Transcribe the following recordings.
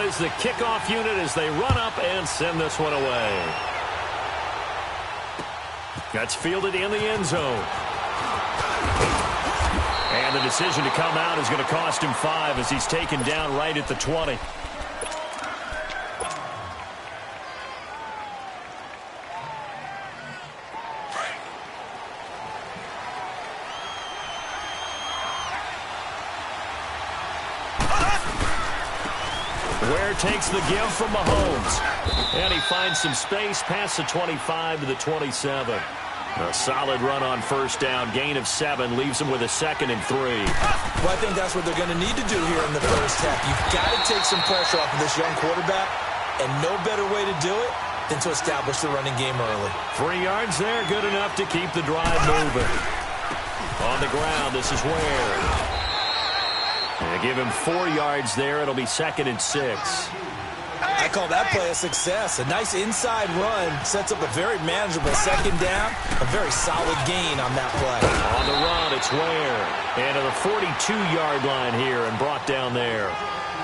is the kickoff unit as they run up and send this one away. That's fielded in the end zone. And the decision to come out is going to cost him 5 as he's taken down right at the 20. Ware takes the give from Mahomes. And he finds some space past the 25 to the 27. A solid run on first down. Gain of 7 leaves him with a 2nd and 3. Well, I think that's what they're going to need to do here in the first half. You've got to take some pressure off of this young quarterback, and no better way to do it than to establish the running game early. 3 yards there, good enough to keep the drive moving. On the ground, this is Ware. They give him 4 yards there. It'll be 2nd and 6. I call that play a success. A nice inside run sets up a very manageable 2nd down. A very solid gain on that play. On the run, it's Ware. And to the 42-yard line here and brought down there.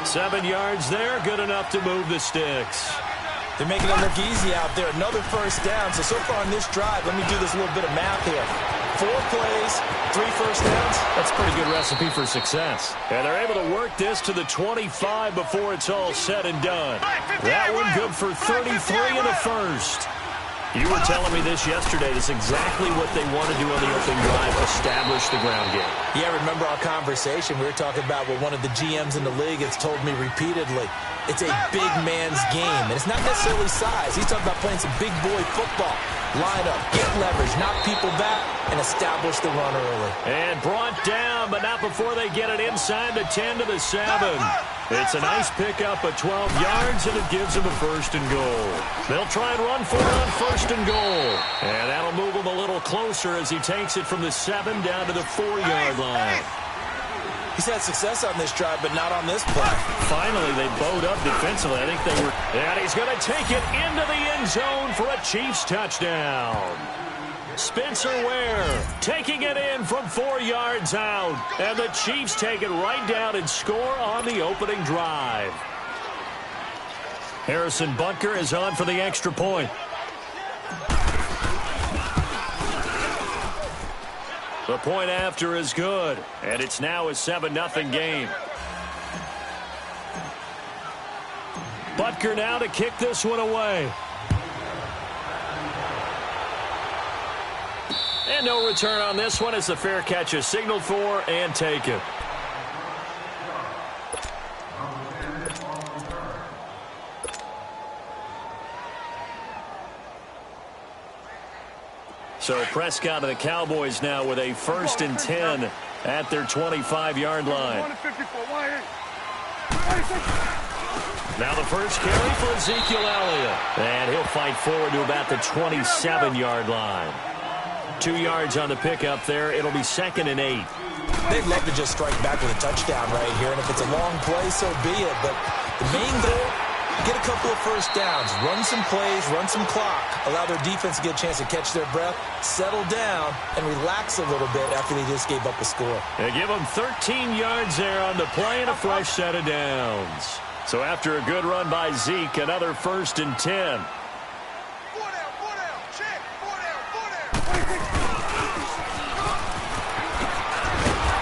7 yards there, good enough to move the sticks. They're making it look easy out there. Another first down. So far on this drive, let me do this little bit of math here. 4 plays, 3 first downs. That's a pretty good recipe for success. And they're able to work this to the 25 before it's all said and done. That one good for 33 in the first. You were telling me this yesterday. This is exactly what they want to do on the opening drive, establish the ground game. Yeah, remember our conversation. We were talking about what one of the GMs in the league has told me repeatedly. It's a big man's game, and it's not necessarily size. He's talking about playing some big boy football. Line up, get leverage, knock people back, and establish the run early. And brought down, but not before they get it inside the 10 to the 7. It's a nice pickup of 12 yards, and it gives them a 1st and goal. They'll try and run for it on 1st and goal. And that'll move him a little closer as he takes it from the 7 down to the 4-yard line. He's had success on this drive, but not on this play. Finally, they bowed up defensively. I think they were... And he's going to take it into the end zone for a Chiefs touchdown. Spencer Ware taking it in from 4 yards out. And the Chiefs take it right down and score on the opening drive. Harrison Butker is on for the extra point. The point after is good, and it's now a 7-0 game. Butker now to kick this one away. And no return on this one as the fair catch is signaled for and taken. So Prescott and the Cowboys now with a 1st and 10 at their 25-yard line. Now the first carry for Ezekiel Elliott. And he'll fight forward to about the 27-yard line. 2 yards on the pickup there. It'll be 2nd and 8. They'd love to just strike back with a touchdown right here. And if it's a long play, so be it. But the main goal, get a couple of first downs, run some plays, run some clock, allow their defense to get a chance to catch their breath, settle down, and relax a little bit after they just gave up a score. They give them 13 yards there on the play and a fresh set of downs. So after a good run by Zeke, another 1st and 10.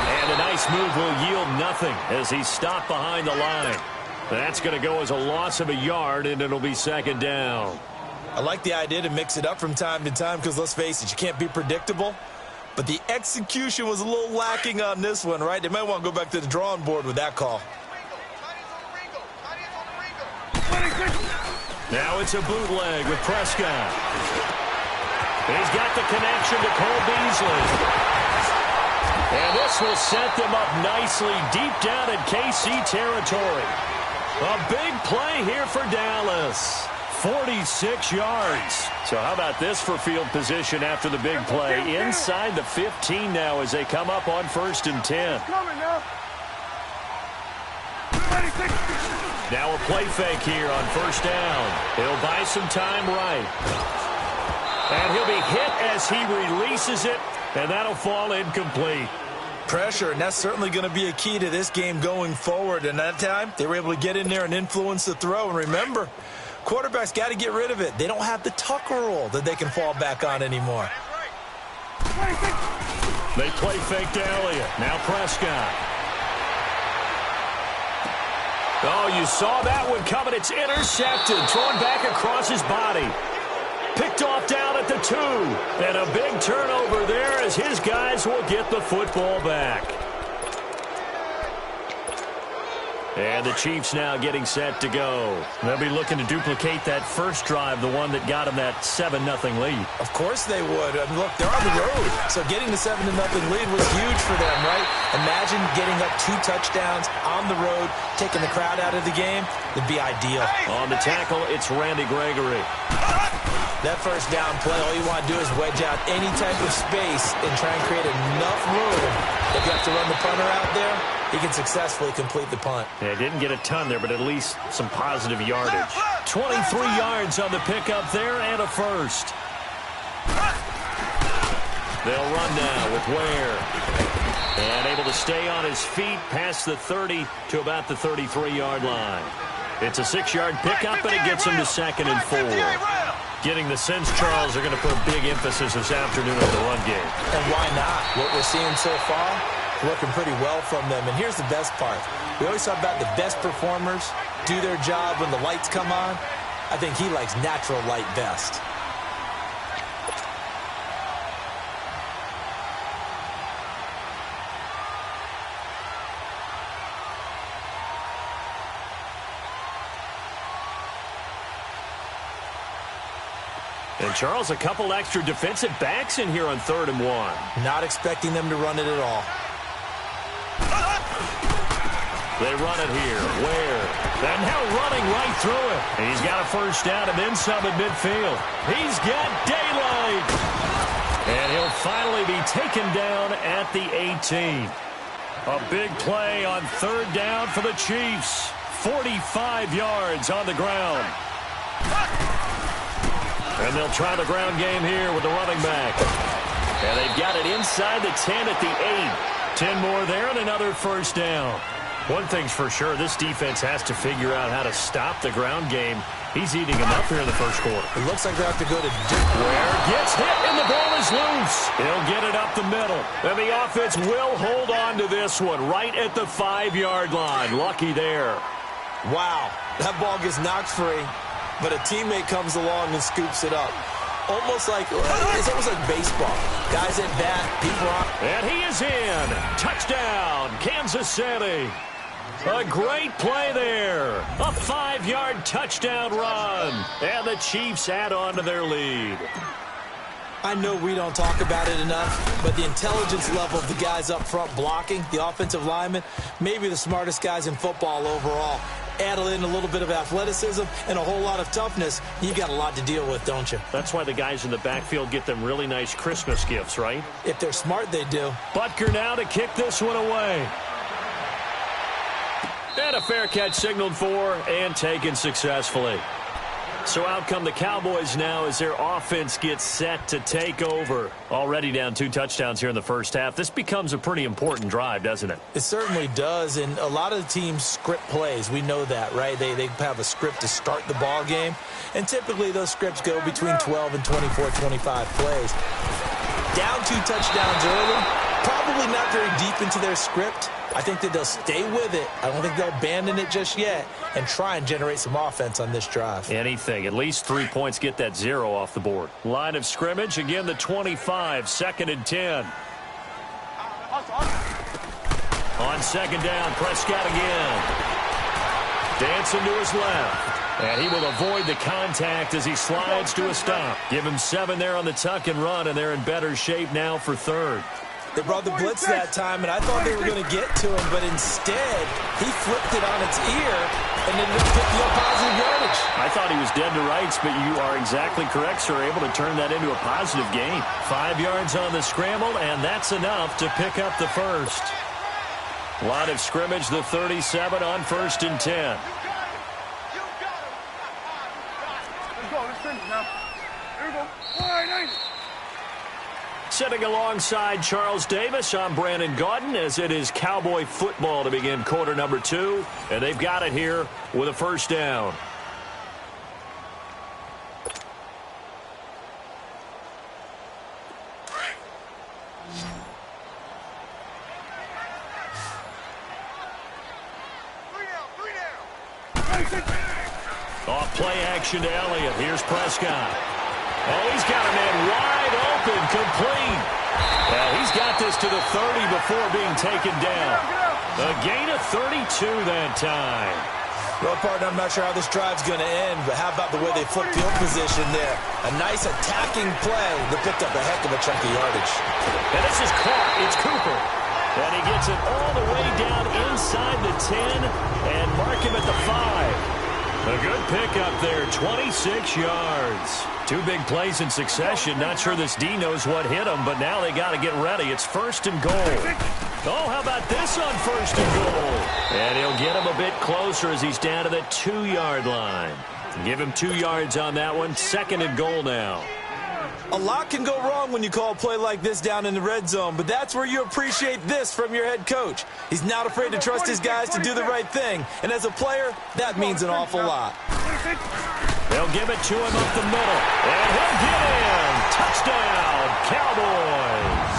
And a nice move will yield nothing as he's stopped behind the line. That's going to go as a loss of a yard, and it'll be 2nd down. I like the idea to mix it up from time to time because, let's face it, you can't be predictable. But the execution was a little lacking on this one, right? They might want to go back to the drawing board with that call. Now it's a bootleg with Prescott. He's got the connection to Cole Beasley. And this will set them up nicely deep down in KC territory. A big play here for Dallas. 46 yards. So how about this for field position after the big play? Inside the 15 now as they come up on 1st and 10. Now a play fake here on 1st down. He'll buy some time right. And he'll be hit as he releases it, and that'll fall incomplete. Pressure, and that's certainly going to be a key to this game going forward. And that time, they were able to get in there and influence the throw. And remember, quarterbacks got to get rid of it. They don't have the Tucker rule that they can fall back on anymore. They play fake to Elliott. Now Prescott. Oh, you saw that one coming. It's intercepted. Thrown back across his body. Picked off down at the 2. And a big turnover there as his guys will get the football back. And the Chiefs now getting set to go. They'll be looking to duplicate that first drive, the one that got them that 7-0 lead. Of course they would. I mean, look, they're on the road. So getting the 7-0 lead was huge for them, right? Imagine getting up 2 touchdowns on the road, taking the crowd out of the game. It'd be ideal. On the tackle, it's Randy Gregory. That first down play, all you want to do is wedge out any type of space and try and create enough room. If you have to run the punter out there, he can successfully complete the punt. Yeah, didn't get a ton there, but at least some positive yardage. 23 yards on the pickup there and a first. They'll run now with Ware. And able to stay on his feet past the 30 to about the 33-yard line. It's a 6-yard pickup, and it gets him to 2nd and 4. Getting the sense, Charles, are going to put a big emphasis this afternoon on the run game. And why not? What we're seeing so far, working pretty well from them. And here's the best part. We always talk about the best performers do their job when the lights come on. I think he likes natural light best. And, Charles, a couple extra defensive backs in here on 3rd and 1. Not expecting them to run it at all. They run it here. Ware. And now running right through it. And he's got a first down and then some at midfield. He's got daylight. And he'll finally be taken down at the 18. A big play on 3rd down for the Chiefs. 45 yards on the ground. And they'll try the ground game here with the running back. And they've got it inside the 10 at the 8. 10 more there and another first down. One thing's for sure, this defense has to figure out how to stop the ground game. He's eating them up here in the first quarter. It looks like they have to go to Ware gets hit and the ball is loose. He'll get it up the middle. And the offense will hold on to this one right at the 5-yard line. Lucky there. Wow, that ball gets knocked free, but a teammate comes along and scoops it up. It's almost like baseball. Guys at bat, people on. And he is in. Touchdown, Kansas City. A great play there. A 5-yard touchdown run. And the Chiefs add on to their lead. I know we don't talk about it enough, but the intelligence level of the guys up front blocking, the offensive linemen, maybe the smartest guys in football overall. Add in a little bit of athleticism and a whole lot of toughness, you got a lot to deal with, don't you? That's why the guys in the backfield get them really nice Christmas gifts, right? If they're smart, they do. Butker now to kick this one away. And a fair catch signaled for and taken successfully. So out come the Cowboys now as their offense gets set to take over. Already down 2 touchdowns here in the first half. This becomes a pretty important drive, doesn't it? It certainly does, and a lot of the teams script plays. We know that, right? They have a script to start the ball game, and typically those scripts go between 12 and 24, 25 plays. Down 2 touchdowns early, probably not very deep into their script. I think that they'll stay with it. I don't think they'll abandon it just yet and try and generate some offense on this drive. Anything. At least 3 points, get that 0 off the board. Line of scrimmage, again the 25, 2nd and 10. On 2nd down, Prescott again. Dancing to his left. And he will avoid the contact as he slides to a stop. Give him 7 there on the tuck and run, and they're in better shape now for 3rd. They brought the blitz that time, and I thought they were going to get to him, but instead, he flipped it on its ear and ended up picking up positive yardage. I thought he was dead to rights, but you are exactly correct, sir. Able to turn that into a positive gain. 5 yards on the scramble, and that's enough to pick up the first. Line of scrimmage, the 37 on 1st and 10. Let's go. Let's finish now. Here we go. 180. sitting alongside Charles Davis. I'm Brandon Gaudin as it is Cowboy football to begin quarter number 2. And they've got it here with a first down. Off play action to Elliott. Here's Prescott. Oh, he's got a man wide open, complete. Well, he's got this to the 30 before being taken down. A gain of 32 that time. Well, partner, I'm not sure how this drive's going to end, but how about the way they flipped field position there? A nice attacking play that picked up a heck of a chunk of yardage. And this is caught. It's Cooper. And he gets it all the way down inside the 10 and mark him at the 5. A good pickup there, 26 yards. 2 big plays in succession. Not sure this D knows what hit him, but now they got to get ready. It's first and goal. Oh, how about this on first and goal? And he'll get him a bit closer as he's down to the 2-yard line. Give him 2 yards on that one. Second and goal now. A lot can go wrong when you call a play like this down in the red zone, but that's where you appreciate this from your head coach. He's not afraid to trust his guys to do the right thing, and as a player, that means an awful lot. They'll give it to him up the middle, and he'll get in. Touchdown, Cowboys.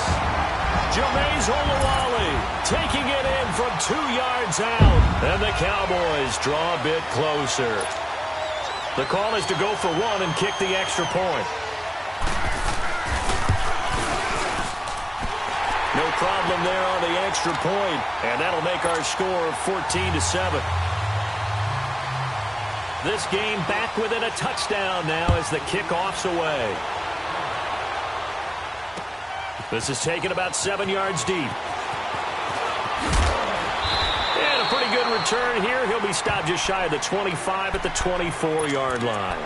Jameis Olawale taking it in from 2 yards out, and the Cowboys draw a bit closer. The call is to go for 1 and kick the extra point. No problem there on the extra point, and that'll make our score 14-7. This game back within a touchdown now as the kickoff's away. This is taken about 7 yards deep. And a pretty good return here. He'll be stopped just shy of the 25 at the 24-yard line.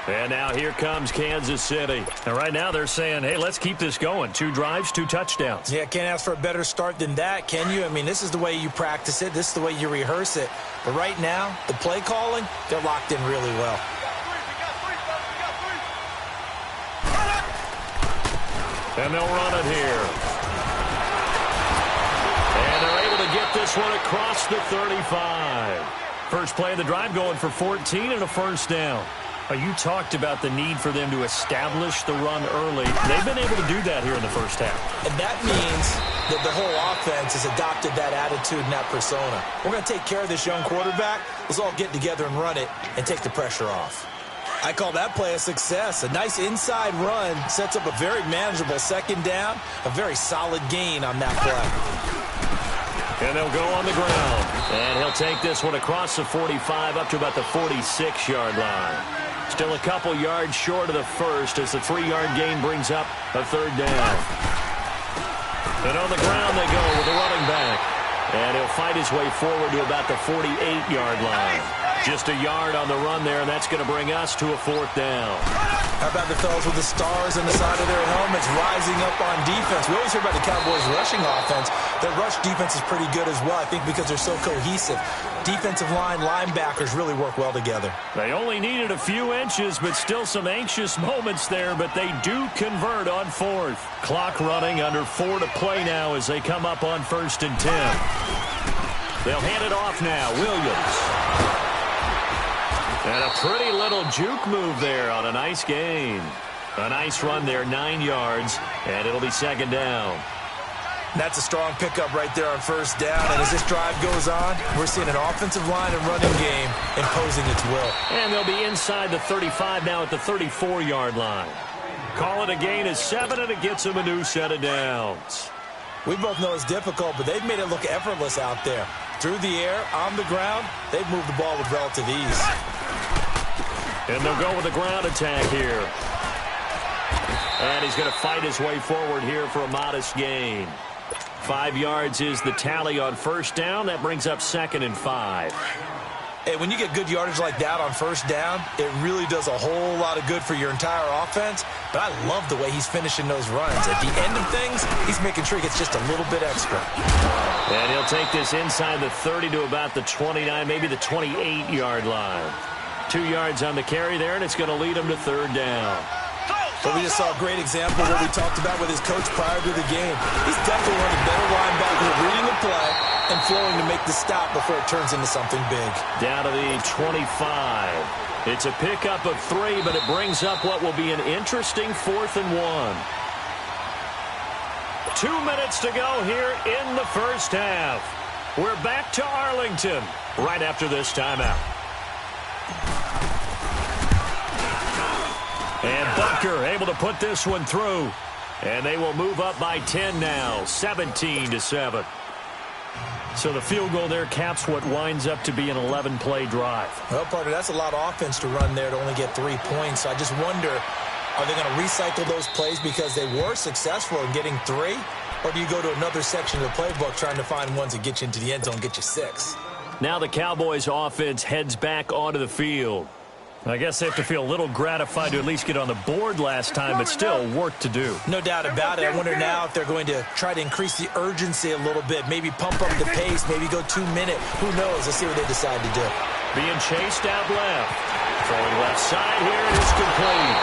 And now here comes Kansas City. And right now they're saying, hey, let's keep this going. 2 drives, 2 touchdowns. Yeah, can't ask for a better start than that, can you? I mean, this is the way you practice it. This is the way you rehearse it. But right now, the play calling, they're locked in really well. And they'll run it here. And they're able to get this one across the 35. First play of the drive going for 14 and a first down. You talked about the need for them to establish the run early. They've been able to do that here in the first half. And that means that the whole offense has adopted that attitude and that persona. We're going to take care of this young quarterback. Let's all get together and run it and take the pressure off. I call that play a success. A nice inside run sets up a very manageable second down. A very solid gain on that play. And they'll go on the ground. And he'll take this one across the 45 up to about the 46-yard line. Still a couple yards short of the first as the 3-yard gain brings up a third down. And on the ground they go with the running back. And he'll fight his way forward to about the 48-yard line. Just a yard on the run there, and that's going to bring us to a 4th down. How about the fellas with the stars on the side of their helmets rising up on defense? We always hear about the Cowboys' rushing offense. Their rush defense is pretty good as well, I think, because they're so cohesive. Defensive line, linebackers really work well together. They only needed a few inches, but still some anxious moments there, but they do convert on 4th. Clock running, under 4 to play now as they come up on 1st and 10. They'll hand it off now, Williams. And a pretty little juke move there on a nice gain. A nice run there, 9 yards, and it'll be 2nd down. That's a strong pickup right there on 1st down, and as this drive goes on, we're seeing an offensive line and running game imposing its will. And they'll be inside the 35 now at the 34-yard line. Call it a gain of 7, and it gets them a new set of downs. We both know it's difficult, but they've made it look effortless out there. Through the air, on the ground, they've moved the ball with relative ease. And they'll go with a ground attack here. And he's going to fight his way forward here for a modest gain. 5 yards is the tally on 1st down. That brings up 2nd and 5. Hey, when you get good yardage like that on 1st down, it really does a whole lot of good for your entire offense. But I love the way he's finishing those runs. At the end of things, he's making sure he gets just a little bit extra. And he'll take this inside the 30 to about the 29, maybe the 28-yard line. 2 yards on the carry there, and it's going to lead him to 3rd down. But we just saw a great example of what we talked about with his coach prior to the game. He's definitely one of the better linebackers at reading the play and flowing to make the stop before it turns into something big. Down to the 25. It's a pickup of 3, but it brings up what will be an interesting 4th and 1. 2 minutes to go here in the first half. We're back to Arlington right after this timeout. And Bunker able to put this one through. And they will move up by 10 now, 17-7. So the field goal there caps what winds up to be an 11-play drive. Well, partner, that's a lot of offense to run there to only get 3 points. So I just wonder, are they going to recycle those plays because they were successful in getting 3? Or do you go to another section of the playbook trying to find ones that get you into the end zone and get you 6? Now the Cowboys offense heads back onto the field. I guess they have to feel a little gratified to at least get on the board last time, but still work to do. No doubt about it. I wonder now if they're going to try to increase the urgency a little bit, maybe pump up the pace, maybe go 2 minute. Who knows? Let's see what they decide to do. Being chased out left. Throwing left side here, and it's complete.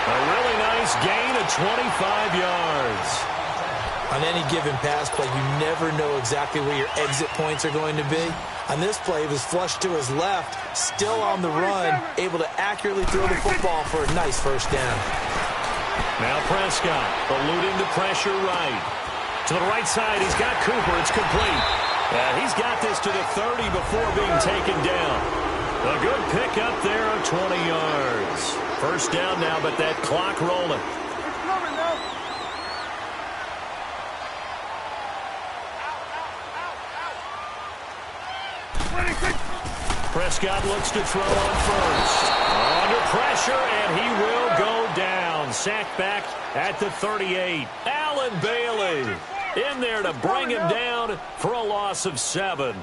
A really nice gain of 25 yards. On any given pass play, you never know exactly where your exit points are going to be. On this play, he was flushed to his left, still on the run, able to accurately throw the football for a nice first down. Now Prescott eluding the pressure right. To the right side, he's got Cooper. It's complete. And he's got this to the 30 before being taken down. A good pickup there of 20 yards. First down now, but that clock rolling. Prescott looks to throw on first. Under pressure, and he will go down. Sacked back at the 38. Allen Bailey in there to bring him down for a loss of 7.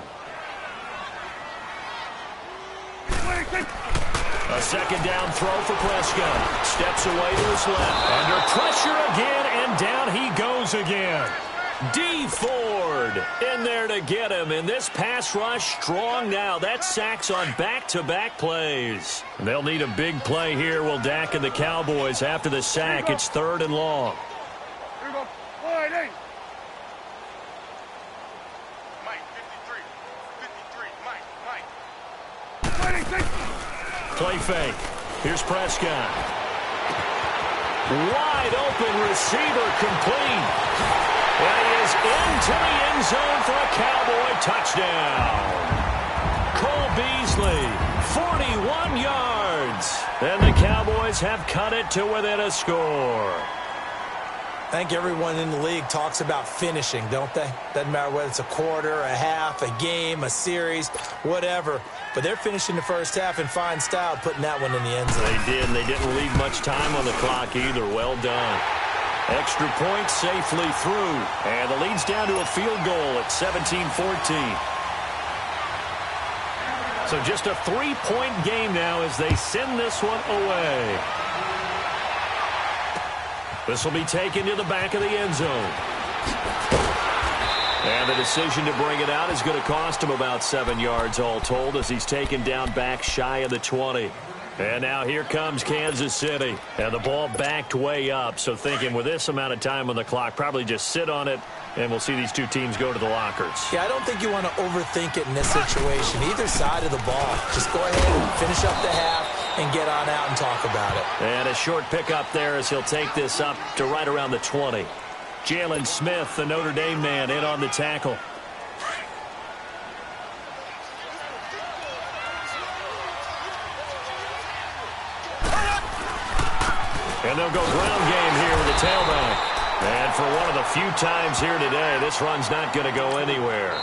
A second down throw for Prescott. Steps away to his left. Under pressure again, and down he goes again. D. Ford in there to get him. And this pass rush strong now. That's sacks on back-to-back plays. They'll need a big play here, will Dak and the Cowboys. After the sack, it's 3rd and long. Here we go. 4-8. Mike, 53. Mike. Play fake. Here's Prescott. Wide open receiver, complete. And he is into the end zone for a Cowboy touchdown. Cole Beasley, 41 yards. And the Cowboys have cut it to within a score. I think everyone in the league talks about finishing, don't they? Doesn't matter whether it's a quarter, a half, a game, a series, whatever. But they're finishing the first half in fine style, putting that one in the end zone. They did, and they didn't leave much time on the clock either. Well done. Extra point safely through. And the lead's down to a field goal at 17-14. So just a 3-point game now as they send this one away. This will be taken to the back of the end zone. And the decision to bring it out is going to cost him about 7 yards all told as he's taken down back shy of the 20. And now here comes Kansas City. And the ball backed way up. So thinking with this amount of time on the clock, probably just sit on it, and we'll see these two teams go to the lockers. Yeah, I don't think you want to overthink it in this situation. Either side of the ball. Just go ahead and finish up the half and get on out and talk about it. And a short pickup there as he'll take this up to right around the 20. Jalen Smith, the Notre Dame man, in on the tackle. And they'll go ground game here with the tailback. And for one of the few times here today, this run's not going to go anywhere.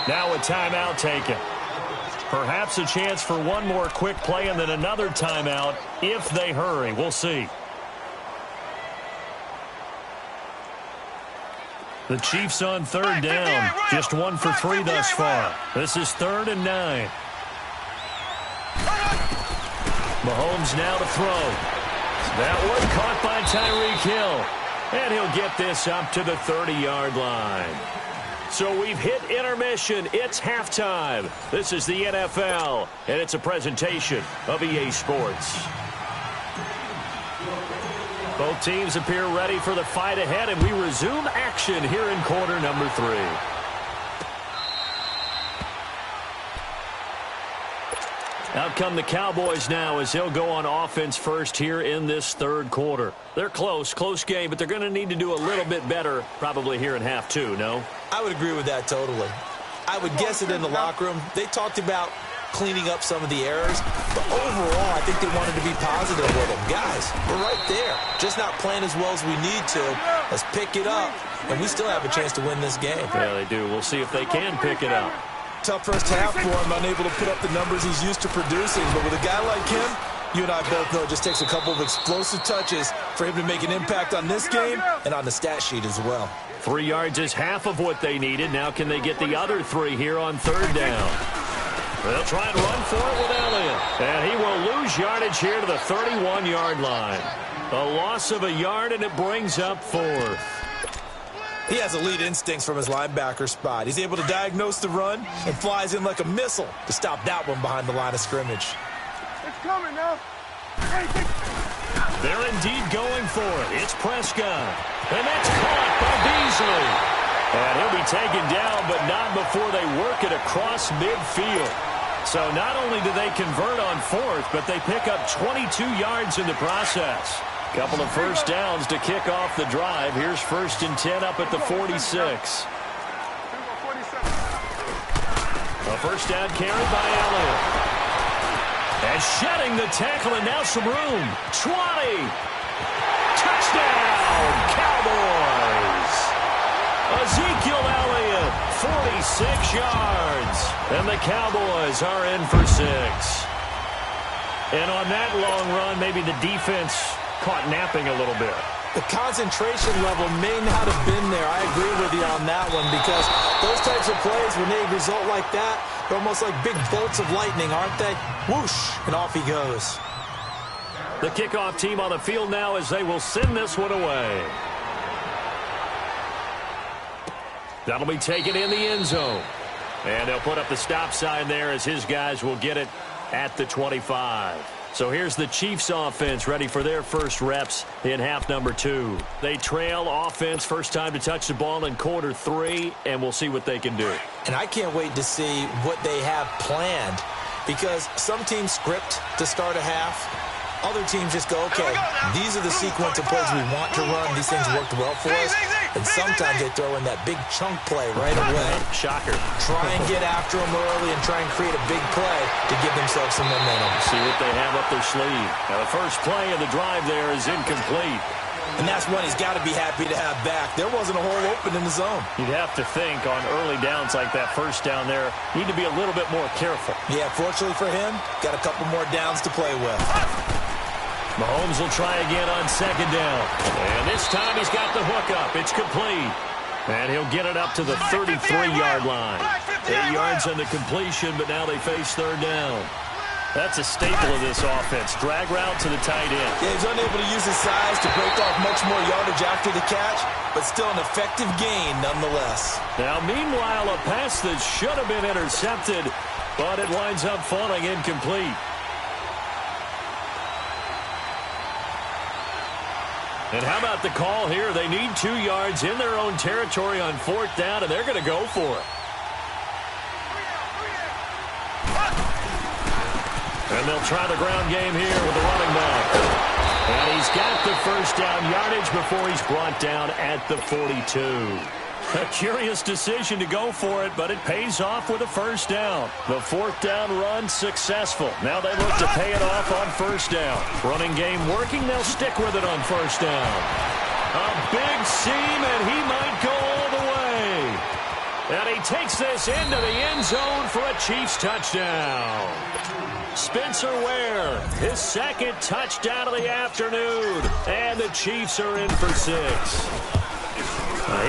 Now a timeout taken. Perhaps a chance for one more quick play and then another timeout if they hurry. We'll see. The Chiefs on third down. Just 1 for 3 thus far. This is 3rd and 9. Mahomes now to throw. That one caught by Tyreek Hill. And he'll get this up to the 30-yard line. So we've hit intermission. It's halftime. This is the NFL, and it's a presentation of EA Sports. Both teams appear ready for the fight ahead, and we resume action here in quarter number 3. Out come the Cowboys now as they'll go on offense first here in this third quarter. They're close game, but they're going to need to do a little bit better probably here in half 2, no? I would agree with that totally. I would guess it in the locker room. They talked about cleaning up some of the errors, but overall, I think they wanted to be positive with them. Guys, we're right there. Just not playing as well as we need to. Let's pick it up, and we still have a chance to win this game. Yeah, they do. We'll see if they can pick it up. Tough first half for him, unable to put up the numbers he's used to producing, but with a guy like him, you and I both know it just takes a couple of explosive touches for him to make an impact on this game and on the stat sheet as well. 3 yards is half of what they needed. Now can they get the other 3 here on third down? They'll try and run for it with Elliott. And he will lose yardage here to the 31-yard line. A loss of a yard, and it brings up 4th. He has elite instincts from his linebacker spot. He's able to diagnose the run and flies in like a missile to stop that one behind the line of scrimmage. It's coming now. They're indeed going for it. It's Prescott. And that's caught by Beasley. And he'll be taken down, but not before they work it across midfield. So not only do they convert on 4th, but they pick up 22 yards in the process. Couple of first downs to kick off the drive. Here's 1st and 10 up at the 46. A first down carry by Elliott. And shedding the tackle, and now some room. 20. Touchdown, Cowboys. Ezekiel Elliott, 46 yards. And the Cowboys are in for 6. And on that long run, maybe the defense caught napping a little bit. The concentration level may not have been there. I agree with you on that one, because those types of plays, when they result like that, they're almost like big bolts of lightning, aren't they? Whoosh, and off he goes. The kickoff team on the field now as they will send this one away. That'll be taken in the end zone. And they'll put up the stop sign there as his guys will get it at the 25. So here's the Chiefs offense ready for their first reps in half number 2. They trail offense, first time to touch the ball in quarter 3, and we'll see what they can do. And I can't wait to see what they have planned, because some teams script to start a half. Other teams just go, okay, these are the sequence of plays we want to run. These things worked well for us. And sometimes they throw in that big chunk play right away. Shocker. Try and get after them early and try and create a big play to give themselves some momentum. See what they have up their sleeve. Now the first play of the drive there is incomplete. And that's one he's got to be happy to have back. There wasn't a hole open in the zone. You'd have to think on early downs like that first down there, need to be a little bit more careful. Yeah, fortunately for him, got a couple more downs to play with. Mahomes will try again on second down. And this time he's got the hook up. It's complete. And he'll get it up to the 33-yard line. 8 yards on the completion, but now they face third down. That's a staple of this offense. Drag route to the tight end. Yeah, he's unable to use his size to break off much more yardage after the catch, but still an effective gain nonetheless. Now, meanwhile, a pass that should have been intercepted, but it winds up falling incomplete. And how about the call here? They need 2 yards in their own territory on fourth down, and they're going to go for it. And they'll try the ground game here with the running back. And he's got the first down yardage before he's brought down at the 42. A curious decision to go for it, but it pays off with a first down. The fourth down run successful. Now they look to pay it off on first down. Running game working. They'll stick with it on first down. A big seam, and he might go all the way. And he takes this into the end zone for a Chiefs touchdown. Spencer Ware, his second touchdown of the afternoon. And the Chiefs are in for 6.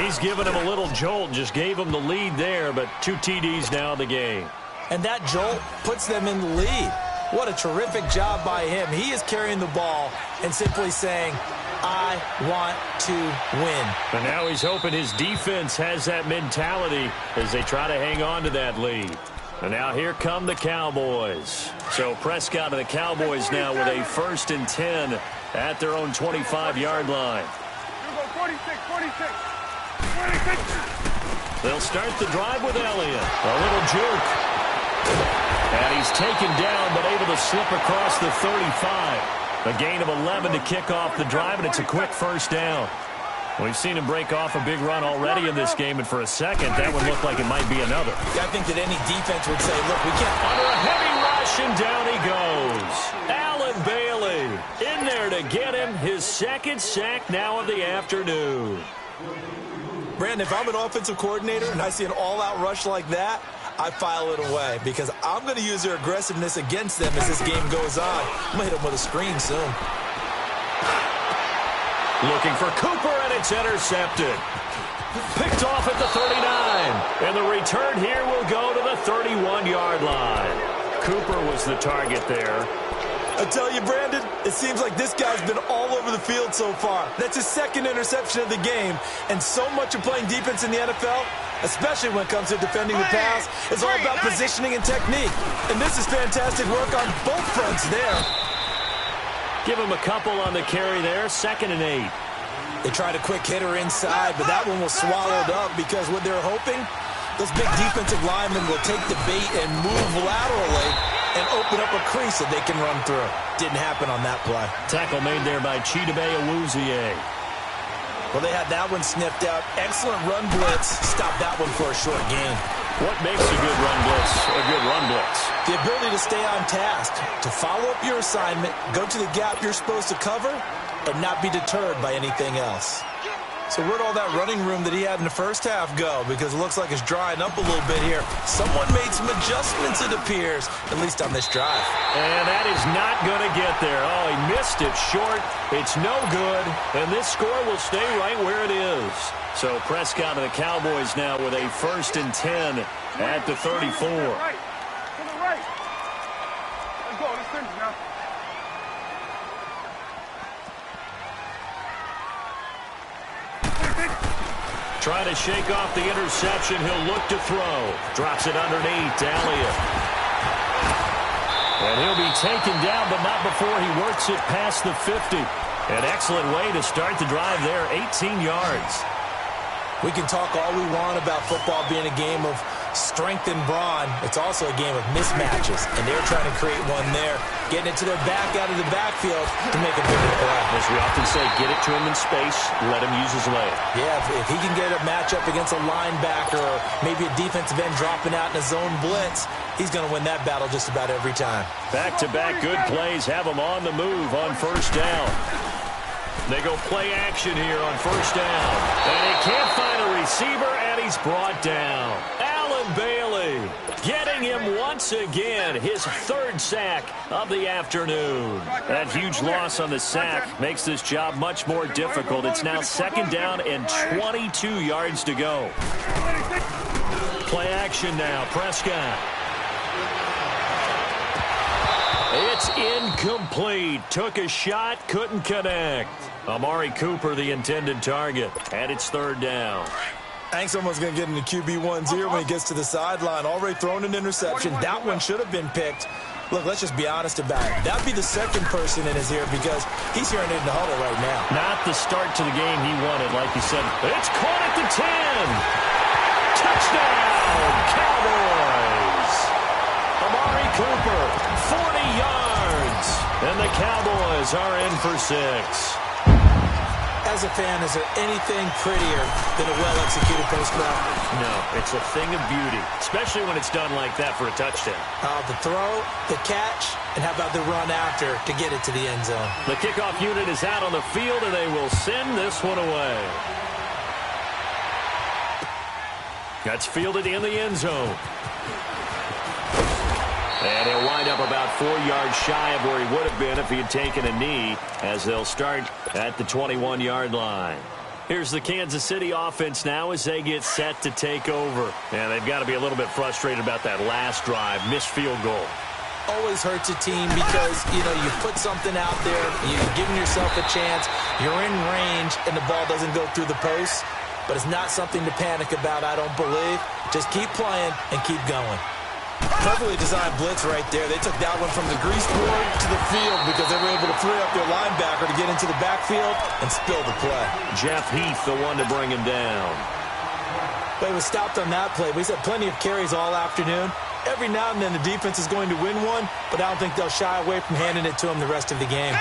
He's given him a little jolt, just gave him the lead there, but 2 TDs now in the game. And that jolt puts them in the lead. What a terrific job by him. He is carrying the ball and simply saying, I want to win. And now he's hoping his defense has that mentality as they try to hang on to that lead. And now here come the Cowboys. So Prescott and the Cowboys now with a 1st and 10 at their own 25-yard line. Here we go, 46, 46. 46. They'll start the drive with Elliott. A little juke. And he's taken down, but able to slip across the 35. A gain of 11 to kick off the drive, and it's a quick first down. We've seen him break off a big run already in this game, and for a second, that would look like it might be another. I think that any defense would say, look, we can't... Under a heavy rush, and down he goes. Allen Bailey in there to get him his second sack now of the afternoon. Brandon, if I'm an offensive coordinator and I see an all-out rush like that, I file it away because I'm going to use their aggressiveness against them as this game goes on. I'm going to hit them with a screen soon. Looking for Cooper, and it's intercepted. Picked off at the 39. And the return here will go to the 31-yard line. Cooper was the target there. I tell you, Brandon, it seems like this guy's been all over the field so far. That's his second interception of the game. And so much of playing defense in the NFL, especially when it comes to defending the pass, is all about positioning and technique. And this is fantastic work on both fronts there. Give him a couple on the carry there, 2nd and 8. They tried a quick hitter inside, but that one was swallowed up because what they're hoping, those big defensive linemen will take the bait and move laterally and open up a crease that they can run through. Didn't happen on that play. Tackle made there by Chidobe Awuzie. Well, they had that one sniffed out. Excellent run blitz. Stopped that one for a short gain. What makes a good run blitz a good run blitz? The ability to stay on task, to follow up your assignment, go to the gap you're supposed to cover, and not be deterred by anything else. So where'd all that running room that he had in the first half go? Because it looks like it's drying up a little bit here. Someone made some adjustments, it appears, at least on this drive. And that is not going to get there. Oh, he missed it short. It's no good. And this score will stay right where it is. So Prescott and the Cowboys now with a 1st and 10 at the 34. To the right. Let's go. Let's finish now. Trying to shake off the interception. He'll look to throw. Drops it underneath to Elliott. And he'll be taken down, but not before he works it past the 50. An excellent way to start the drive there, 18 yards. We can talk all we want about football being a game of strength and brawn. It's also a game of mismatches, and they're trying to create one there, getting it to their back out of the backfield to make a bigger play. As we often say, get it to him in space, let him use his leg. Yeah, if he can get a matchup against a linebacker or maybe a defensive end dropping out in a zone blitz, he's going to win that battle just about every time. Back-to-back good plays have him on the move on 1st down. They go play action here on 1st down. And he can't find a receiver, and he's brought down. Allen Bailey getting him once again, his 3rd sack of the afternoon. That huge loss on the sack makes this job much more difficult. It's now 2nd down and 22 yards to go. Play action now, Prescott. It's incomplete. Took a shot, couldn't connect. Amari Cooper, the intended target, and it's 3rd down. I think someone's going to get into QB1's ear when he gets to the sideline. Already thrown an interception. That one should have been picked. Look, let's just be honest about it. That'd be the second person in his ear because he's hearing it in the huddle right now. Not the start to the game he wanted, like you said. It's caught at the 10. Touchdown, Cowboys. Amari Cooper, 40 yards. And the Cowboys are in for 6. As a fan, is there anything prettier than a well-executed post route? No, it's a thing of beauty, especially when it's done like that for a touchdown. The throw, the catch, and how about the run after to get it to the end zone? The kickoff unit is out on the field, and they will send this one away. That's fielded in the end zone. And he'll wind up about 4 yards shy of where he would have been if he had taken a knee, as they'll start at the 21-yard line. Here's the Kansas City offense now as they get set to take over. And they've got to be a little bit frustrated about that last drive, missed field goal. Always hurts a team because, you put something out there, you're giving yourself a chance, you're in range, and the ball doesn't go through the post. But it's not something to panic about, I don't believe. Just keep playing and keep going. Perfectly designed blitz right there. They took that one from the grease board to the field because they were able to free up their linebacker to get into the backfield and spill the play. Jeff Heath, the one to bring him down. But he was stopped on that play. But he's had plenty of carries all afternoon. Every now and then the defense is going to win one, but I don't think they'll shy away from handing it to him the rest of the game.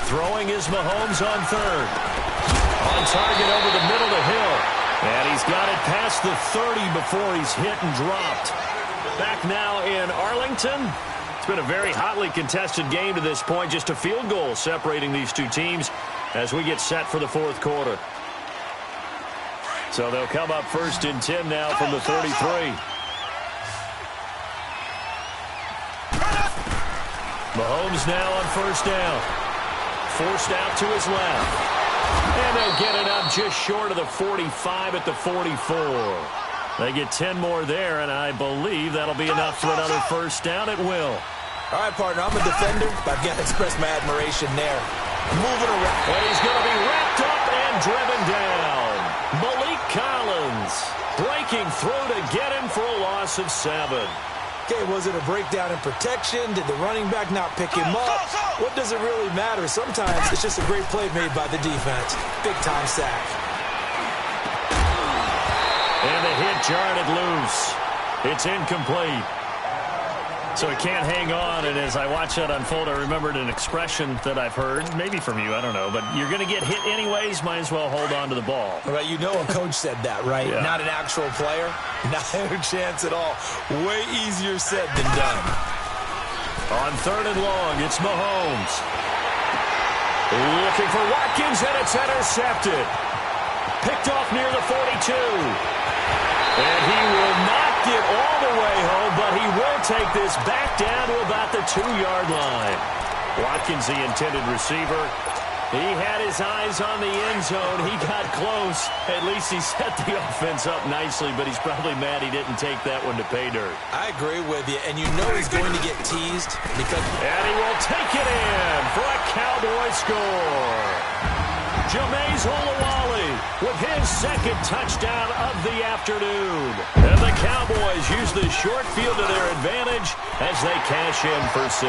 Throwing is Mahomes on third. On target over the middle to Hill. And he's got it past the 30 before he's hit and dropped. Back now in Arlington. It's been a very hotly contested game to this point. Just a field goal separating these two teams as we get set for the fourth quarter. So they'll come up first and 10 now from the 33. Mahomes now on first down. Forced out to his left. And they'll get it up just short of the 45 at the 44. They get 10 more there, and I believe that'll be enough for another first down. It will. All right, partner, I'm a defender, but I've got to express my admiration there. Moving around. And he's going to be wrapped up and driven down. Malik Collins breaking through to get him for a loss of 7. Okay, was it a breakdown in protection? Did the running back not pick him up? What does it really matter? Sometimes it's just a great play made by the defense. Big-time sack. And the hit jarred it loose. It's incomplete. So it can't hang on, and as I watch that unfold, I remembered an expression that I've heard, maybe from you, I don't know, but you're going to get hit anyways, might as well hold on to the ball. Right, you know a coach said that, right? Yeah. Not an actual player. Not a chance at all. Way easier said than done. On third and long, it's Mahomes. Looking for Watkins, and it's intercepted. Picked off near the 42. And he will not get all the way home, but he will take this back down to about the 2-yard line. Watkins, the intended receiver. He had his eyes on the end zone. He got close. At least he set the offense up nicely, but he's probably mad he didn't take that one to pay dirt. I agree with you, and you know he's going to get teased because... And he will take it in for a Cowboy score. Jameis Olawale with his second touchdown of the afternoon. And the Cowboys use the short field to their advantage as they cash in for 6.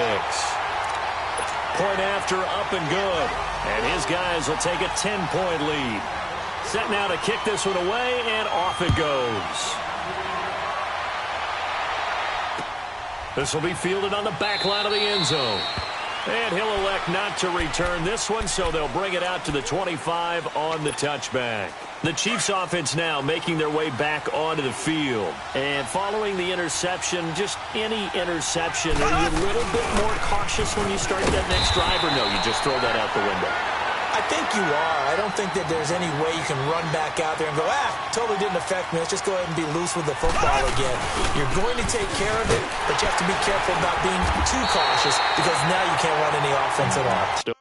Point after up and good. And his guys will take a 10-point lead. Set now to kick this one away, and off it goes. This will be fielded on the back line of the end zone. And he'll elect not to return this one, so they'll bring it out to the 25 on the touchback. The Chiefs offense now making their way back onto the field. And following the interception, just any interception, are you a little bit more cautious when you start that next drive, or no, you just throw that out the window? I think you are. I don't think that there's any way you can run back out there and go, totally didn't affect me. Let's just go ahead and be loose with the football again. You're going to take care of it, but you have to be careful about being too cautious because now you can't run any offense at all.